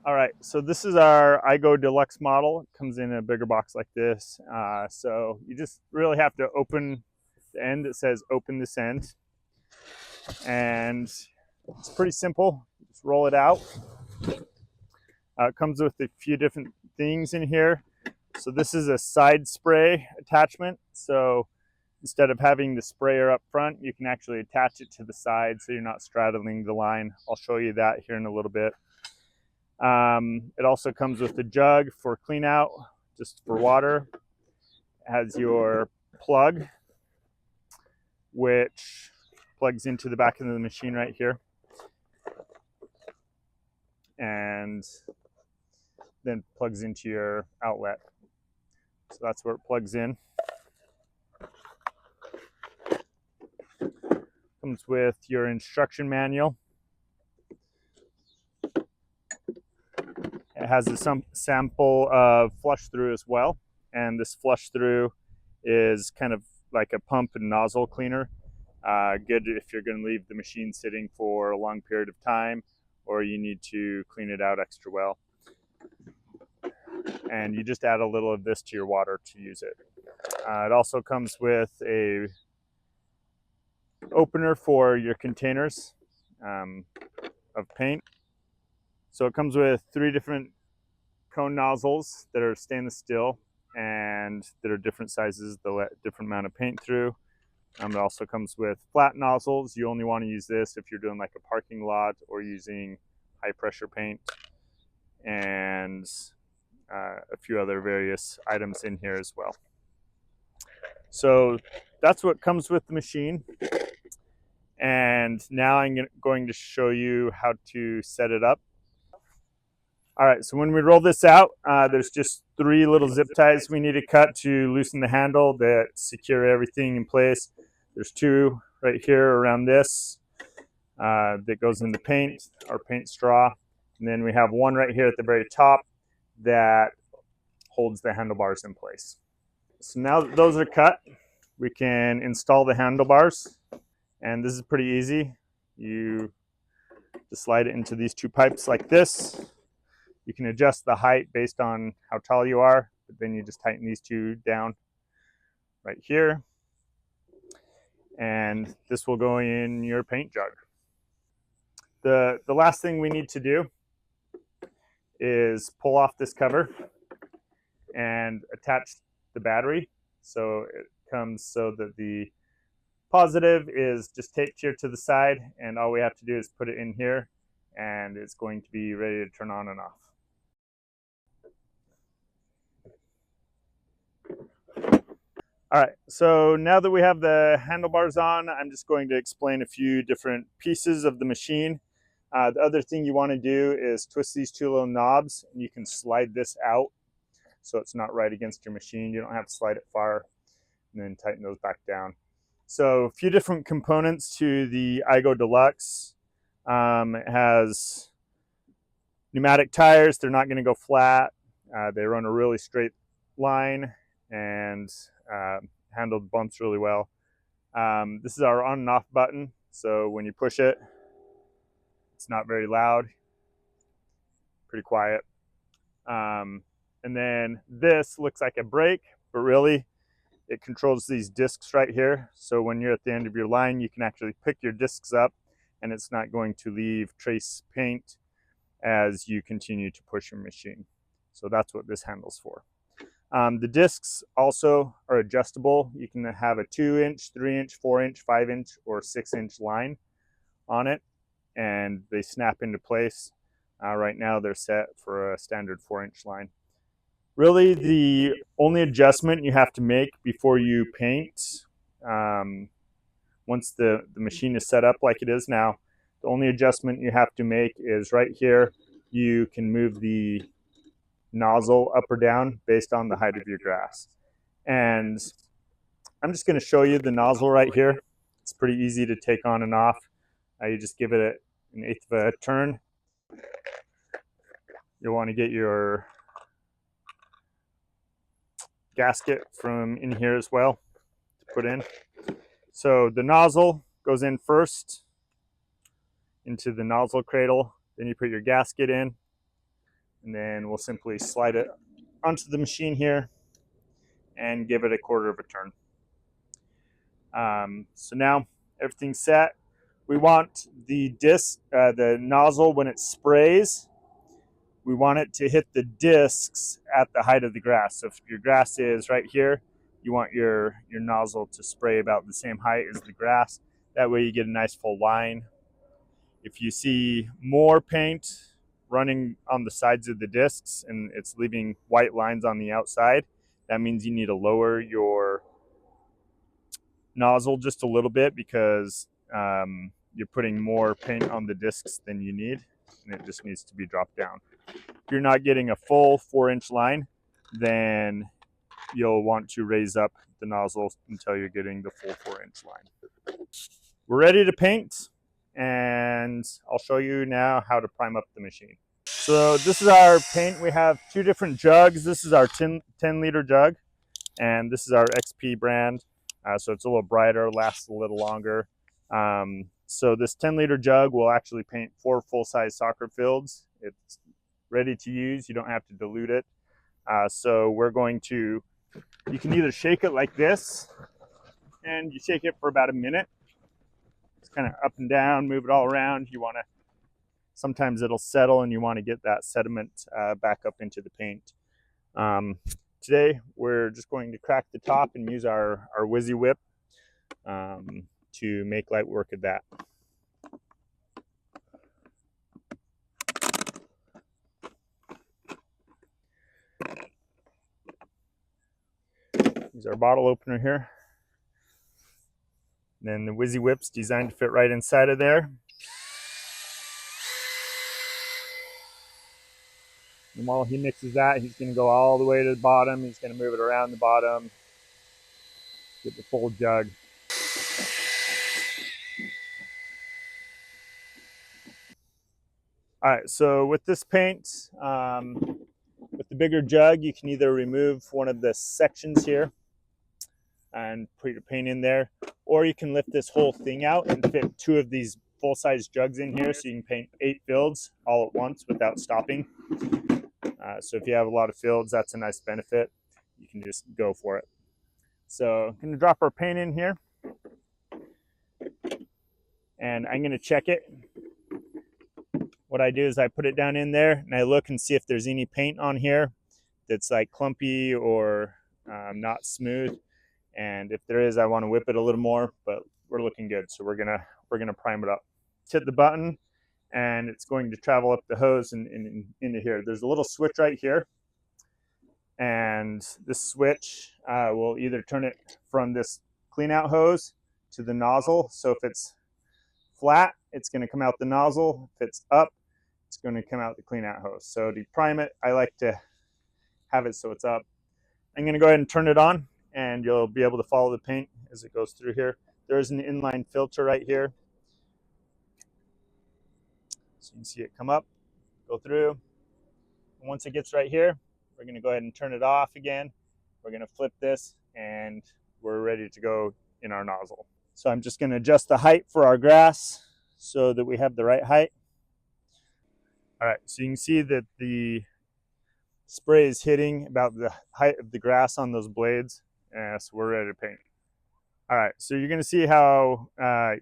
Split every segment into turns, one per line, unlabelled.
All right, so this is our iGo Deluxe model. It comes in a bigger box like this. So you just really have to open the end that says open this end. And it's pretty simple. Just roll it out. It comes with a few different things in here. So this is a side spray attachment. So instead of having the sprayer up front, you can actually attach it to the side so you're not straddling the line. I'll show you that here in a little bit. It also comes with a jug for clean out, just for water. It has your plug, which plugs into the back of the machine right here. And then plugs into your outlet. So that's where it plugs in. Comes with your instruction manual. It has a sample of flush through as well. And this flush through is kind of like a pump and nozzle cleaner. Good if you're going to leave the machine sitting for a long period of time or you need to clean it out extra well. And you just add a little of this to your water to use it. It also comes with a opener for your containers of paint. So it comes with 3 different cone nozzles that are stainless steel and that are different sizes. They'll let different amount of paint through. It also comes with flat nozzles. You only want to use this if you're doing like a parking lot or using high pressure paint, and a few other various items in here as well. So that's what comes with the machine. And now I'm going to show you how to set it up. All right, so when we roll this out, there's just 3 little zip ties we need to cut to loosen the handle that secure everything in place. There's 2 right here around this that goes in the paint, or paint straw. And then we have 1 right here at the very top that holds the handlebars in place. So now that those are cut, we can install the handlebars. And this is pretty easy. You just slide it into these 2 pipes like this. You can adjust the height based on how tall you are, but then you just tighten these 2 down right here. And this will go in your paint jug. The last thing we need to do is pull off this cover and attach the battery. So it comes so that the positive is just taped here to the side, and all we have to do is put it in here and it's going to be ready to turn on and off. All right, so now that we have the handlebars on, I'm just going to explain a few different pieces of the machine. The other thing you want to do is twist these 2 little knobs, and you can slide this out so it's not right against your machine. You don't have to slide it far, and then tighten those back down. So a few different components to the iGo Deluxe. It has pneumatic tires. They're not going to go flat. They run a really straight line and handle bumps really well. This is our on and off button. So when you push it, it's not very loud, pretty quiet. And then this looks like a brake, but really it controls these discs right here. So when you're at the end of your line, you can actually pick your discs up and it's not going to leave trace paint as you continue to push your machine. So that's what this handle's for. The discs also are adjustable. You can have a 2-inch, 3-inch, 4-inch, 5-inch, or 6-inch line on it, and they snap into place. Right now they're set for a standard 4-inch line. Really, the only adjustment you have to make before you paint, once the machine is set up like it is now, the only adjustment you have to make is right here. You can move the nozzle up or down based on the height of your grass. And I'm just going to show you the nozzle right here. It's pretty easy to take on and off. You just give it an 1/8 of a turn. You'll want to get your gasket from in here as well to put in. So the nozzle goes in first into the nozzle cradle. Then you put your gasket in. And then we'll simply slide it onto the machine here and give it a quarter of a turn. So now everything's set. We want the disc, the nozzle, when it sprays, we want it to hit the discs at the height of the grass. So if your grass is right here, you want your nozzle to spray about the same height as the grass. That way you get a nice full line. If you see more paint running on the sides of the discs and it's leaving white lines on the outside, that means you need to lower your nozzle just a little bit because you're putting more paint on the discs than you need, and it just needs to be dropped down. If you're not getting a full 4-inch line, then you'll want to raise up the nozzle until you're getting the full 4-inch line. We're ready to paint, and I'll show you now how to prime up the machine. So this is our paint. We have two different jugs. This is our 10-liter jug, and this is our XP brand. So it's a little brighter, lasts a little longer. So this 10-liter jug will actually paint 4 full-size soccer fields. It's ready to use. You don't have to dilute it. So we're going to, you can either shake it like this, and you shake it for about a minute. It's kind of up and down, move it all around. You want to, sometimes it'll settle and you want to get that sediment back up into the paint. Today, we're just going to crack the top and use our Whizzy Whip to make light work of that. Use our bottle opener here. And then the Whizzy Whip's designed to fit right inside of there. And while he mixes that, he's going to go all the way to the bottom. He's going to move it around the bottom, get the full jug. All right, so with this paint, with the bigger jug, you can either remove one of the sections here and put your paint in there, or you can lift this whole thing out and fit 2 of these full-size jugs in here so you can paint 8 fields all at once without stopping. So if you have a lot of fields, that's a nice benefit. You can just go for it. So I'm going to drop our paint in here, and I'm going to check it. What I do is I put it down in there, and I look and see if there's any paint on here that's like clumpy or not smooth. And if there is, I want to whip it a little more, but we're looking good. So we're gonna prime it up. Hit the button, and it's going to travel up the hose and into here. There's a little switch right here, and this switch will either turn it from this clean out hose to the nozzle. So if it's flat, it's going to come out the nozzle. If it's up, it's going to come out the clean out hose. So to prime it, I like to have it so it's up. I'm going to go ahead and turn it on, and you'll be able to follow the paint as it goes through here. There is an inline filter right here. So you can see it come up, go through. And once it gets right here, we're going to go ahead and turn it off again. We're going to flip this, and we're ready to go in our nozzle. So I'm just going to adjust the height for our grass so that we have the right height. All right, so you can see that the spray is hitting about the height of the grass on those blades, and so we're ready to paint. All right, so you're going to see how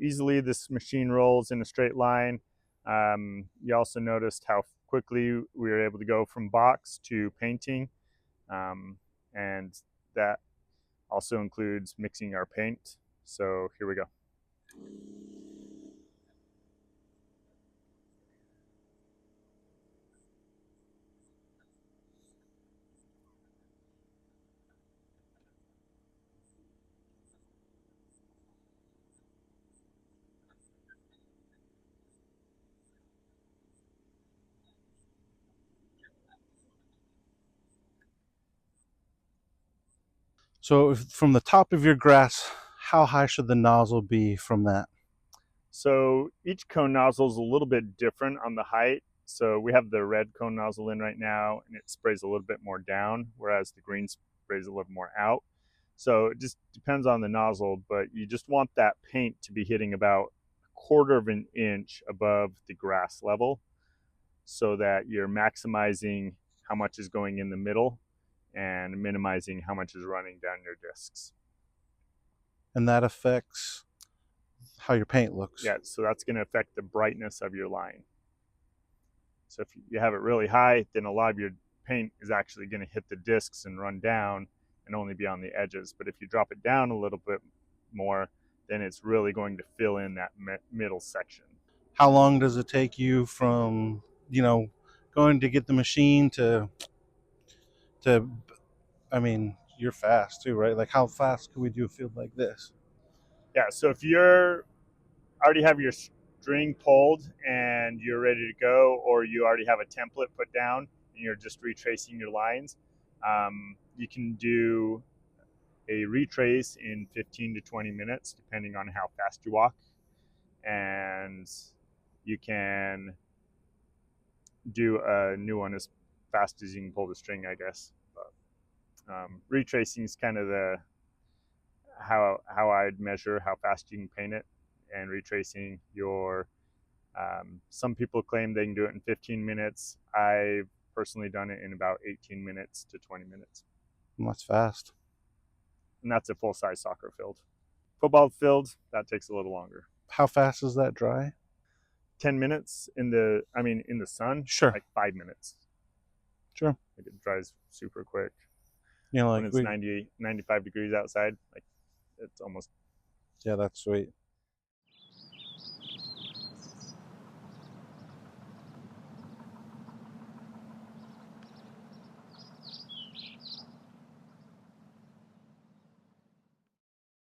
easily this machine rolls in a straight line. You also noticed how quickly we were able to go from box to painting, and that also includes mixing our paint. So here we go.
So from the top of your grass, how high should the nozzle be from that?
So each cone nozzle is a little bit different on the height. So we have the red cone nozzle in right now, and it sprays a little bit more down, whereas the green sprays a little more out. So it just depends on the nozzle, but you just want that paint to be hitting about 1/4 of an inch above the grass level. so that you're maximizing how much is going in the middle and minimizing how much is running down your discs.
And that affects how your paint looks.
Yeah, so that's going to affect the brightness of your line. So if you have it really high, then a lot of your paint is actually going to hit the discs and run down and only be on the edges. But if you drop it down a little bit more, then it's really going to fill in that middle section.
How long does it take you from, going to get the machine to I mean, you're fast too, right? Like how fast can we do a field like this?
Yeah, so if you're already have your string pulled and you're ready to go, or you already have a template put down and you're just retracing your lines, you can do a retrace in 15 to 20 minutes, depending on how fast you walk. And you can do a new one as fast as you can pull the string, I guess. But retracing is kind of the how I'd measure how fast you can paint it, and retracing your. Some people claim they can do it in 15 minutes. I've personally done it in about 18 minutes to 20 minutes.
That's fast.
And that's a full-size soccer field. Football field, that takes a little longer.
How fast is that dry?
10 minutes in the sun,
Sure.
like 5 minutes.
Sure.
Like it dries super quick.
Like
when it's 90, 95 degrees outside, like it's almost.
Yeah, that's sweet.